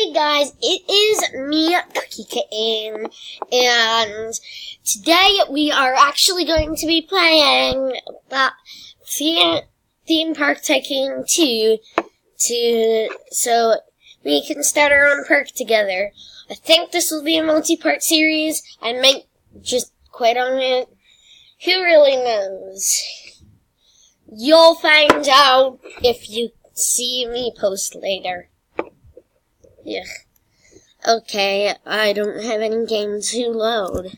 Hey guys, it is me, Cookie Kitten, and today we are actually going to be playing that theme park tycoon 2 so we can start our own park together. I think this will be a multi-part series. I might just quit on it. Who really knows? You'll find out if you see me post later. Yeah. Okay, I don't have any games to load.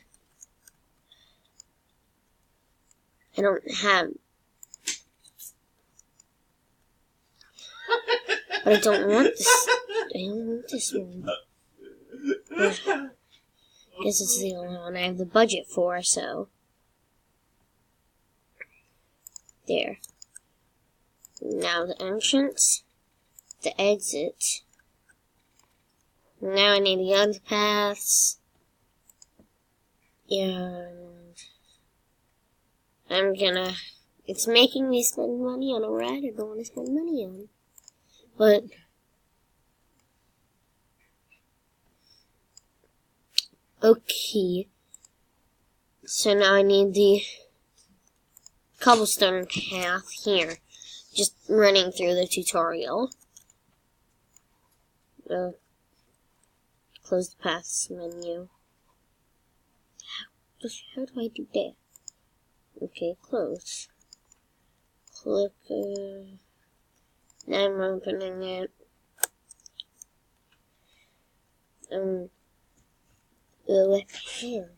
I don't have... But I don't want this. I don't want this one. I guess it's the only one I have the budget for, so... There. Now the entrance. The exit. Now I need the underpass. And... It's making me spend money on a ride I don't want to spend money on. But... Okay. So now I need the cobblestone path here. Just running through the tutorial. Close the paths menu. How do I do that? Okay, close. Click, now I'm opening it. Here.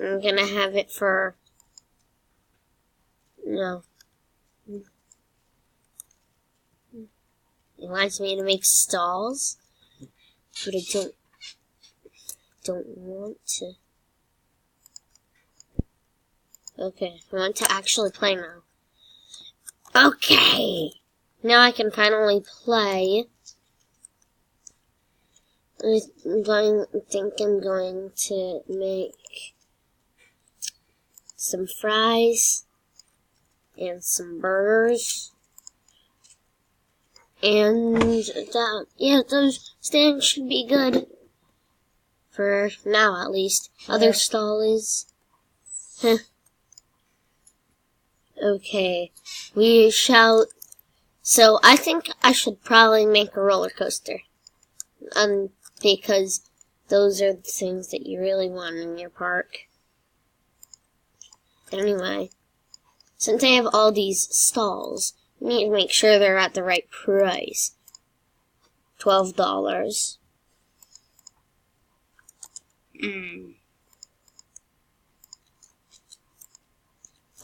I'm gonna have it for... No. It wants me to make stalls, but I don't want to. Okay, I want to actually play now. Okay! Now I can finally play. I think I'm going to make some fries and some burgers. And those stands should be good. For now, at least. Yeah. Other stall is... Okay. We shall... So, I think I should probably make a roller coaster. Because those are the things that you really want in your park. Anyway. Since I have all these stalls... I need to make sure they're at the right price. $12.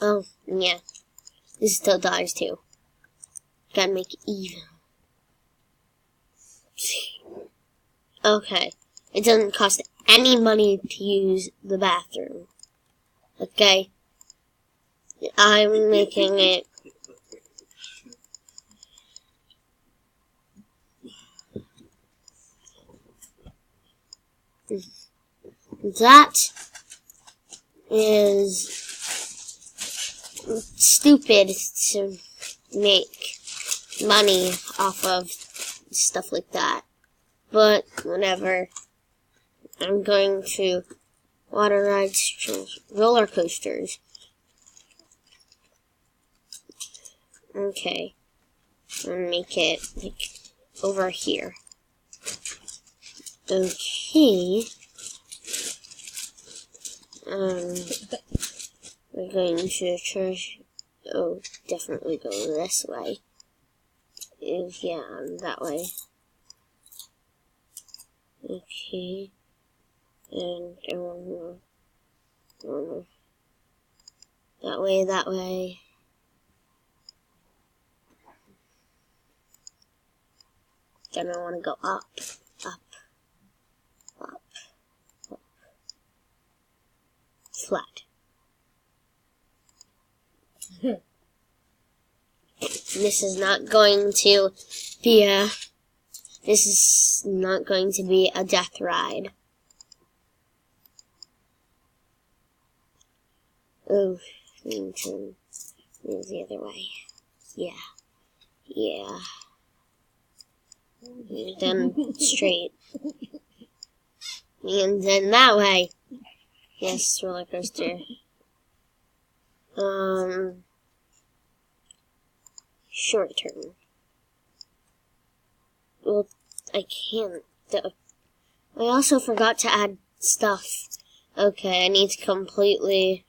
Oh, yeah. This still dies too. Gotta make it even. Okay. It doesn't cost any money to use the bathroom. Okay? I'm making it... That is stupid to make money off of stuff like that. But whatever. I'm going to water rides, roller coasters. Okay. I'm gonna make it like over here. Okay. We're going to try... Oh, definitely go this way. Yeah, that way. Okay. And one more. That way. Then I want to go up. Flat. This is not going to be a death ride. Oh, move the other way. Yeah. then straight. And then that way. Yes, roller coaster. Short turn. Well, I can't. I also forgot to add stuff. Okay, I need to completely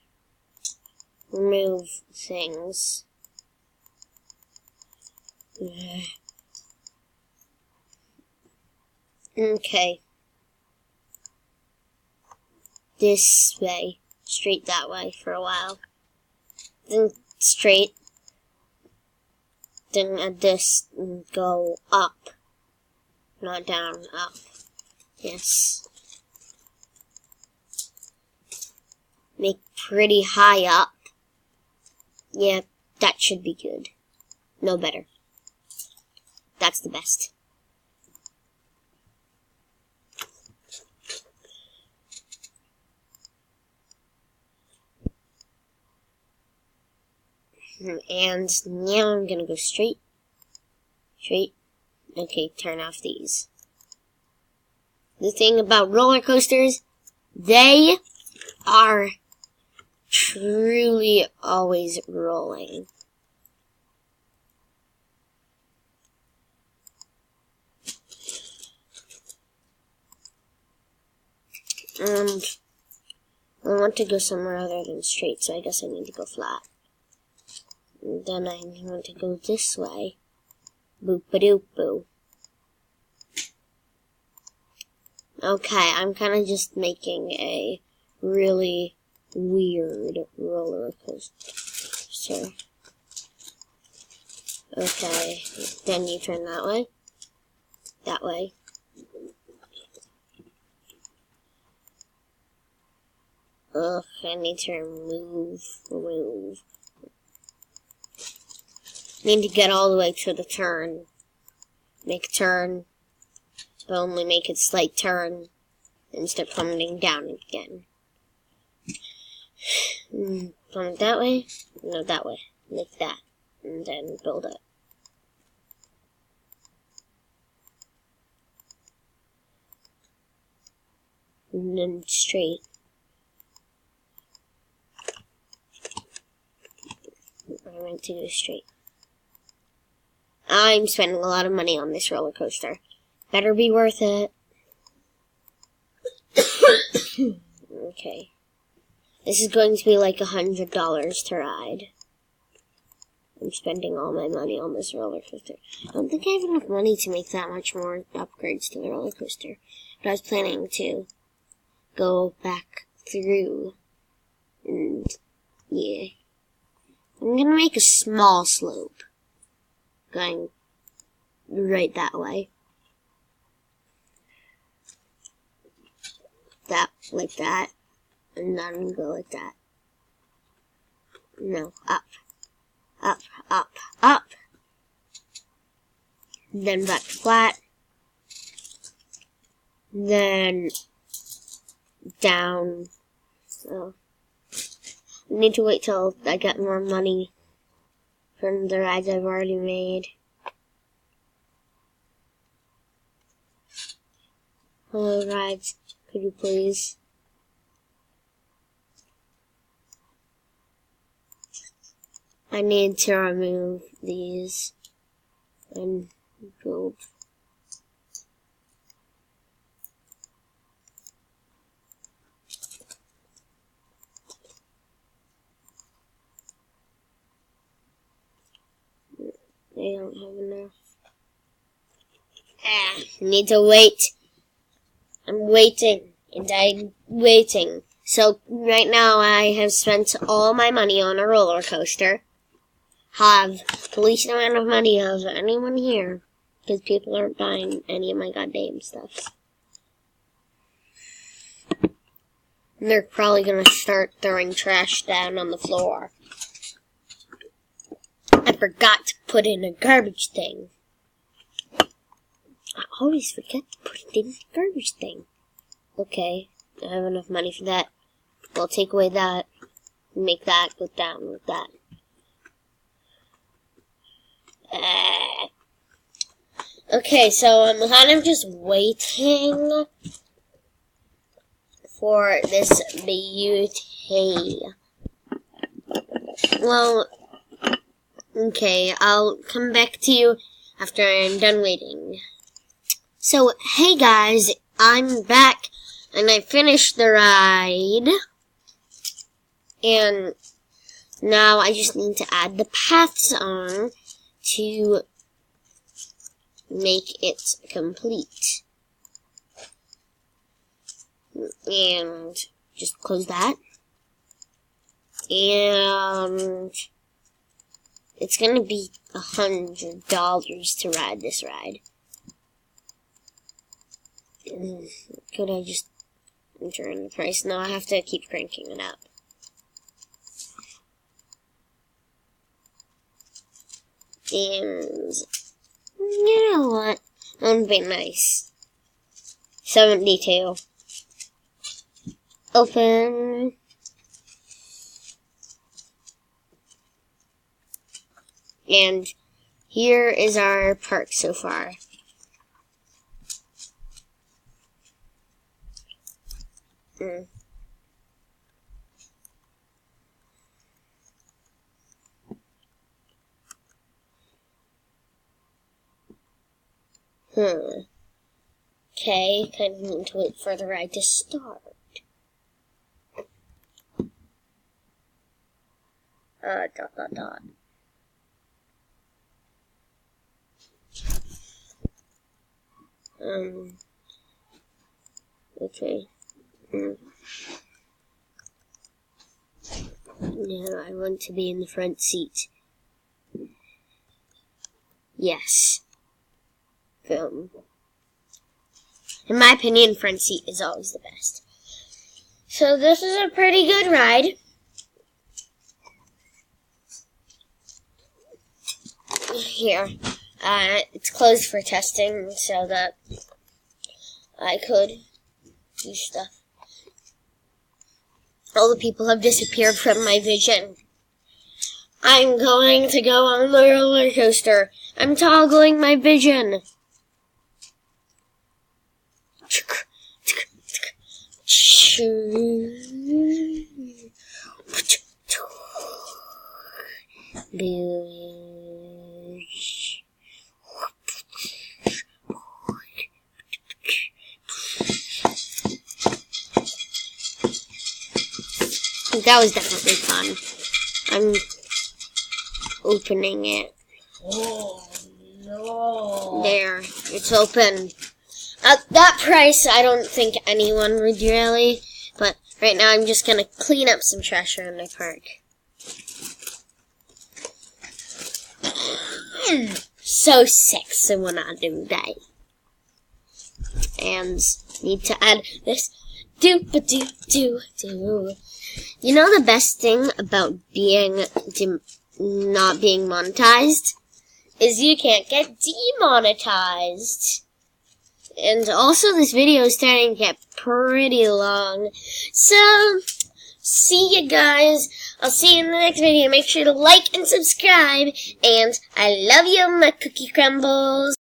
remove things. Okay. This way. Straight that way for a while. Then straight. Then add this and go up. Not down, up. Yes. Make pretty high up. Yeah, that should be good. No better. That's the best. And now I'm gonna go straight. Straight. Okay, turn off these. The thing about roller coasters, they are truly always rolling. And I want to go somewhere other than straight, so I guess I need to go flat. And then I want to go this way. Boop-a-doop-boo. Okay, I'm kind of just making a really weird roller coaster. Okay, then you turn that way. That way. Ugh, I need to remove. Need to get all the way to the turn. Make a turn, but only make it slight turn, and start plummeting down again. Plummet that way? No, that way. Like that. And then build up. And then straight. I went to go straight. I'm spending a lot of money on this roller coaster. Better be worth it. Okay. This is going to be like $100 to ride. I'm spending all my money on this roller coaster. I don't think I have enough money to make that much more upgrades to the roller coaster. But I was planning to go back through. And, yeah. I'm going to make a small slope. Going right that way. That, like that. And then go like that. No, up. Up, up, up. Then back to flat. Then down. So, I need to wait till I get more money from the rides I've already made. Hello, rides. Could you please? I need to remove these and build. I don't have enough. Need to wait. I'm waiting, and I'm waiting. So right now I have spent all my money on a roller coaster. Have the least amount of money of anyone here, because people aren't buying any of my goddamn stuff. And they're probably gonna start throwing trash down on the floor. I forgot to put in a garbage thing. I always forget to put it in the garbage thing. Okay, I have enough money for that. We'll take away that, make that go down with that. Okay, so I'm kind of just waiting for this beauty. Well, okay, I'll come back to you after I'm done waiting. So, hey guys, I'm back, and I finished the ride. And now I just need to add the paths on to make it complete. And just close that. And it's gonna be $100 to ride this ride. Could I just enter in the price? No, I have to keep cranking it up. And you know what? That would be nice. 72. Open. And here is our park so far. Okay, kind of need to wait for the ride to start. Dot. Okay. No, I want to be in the front seat. Yes. In my opinion, front seat is always the best. So this is a pretty good ride. Here. It's closed for testing so that I could do stuff. All the people have disappeared from my vision. I'm going to go on the roller coaster. I'm toggling my vision. That was definitely fun. I'm opening it. Oh, no. There, it's open. At that price, I don't think anyone would really, but right now I'm just gonna clean up some trash around my park. So sexy when I do that. And need to add this do. You know the best thing about not being monetized is you can't get demonetized. And also this video is starting to get pretty long. So, see you guys. I'll see you in the next video. Make sure to like and subscribe. And I love you, my cookie crumbles.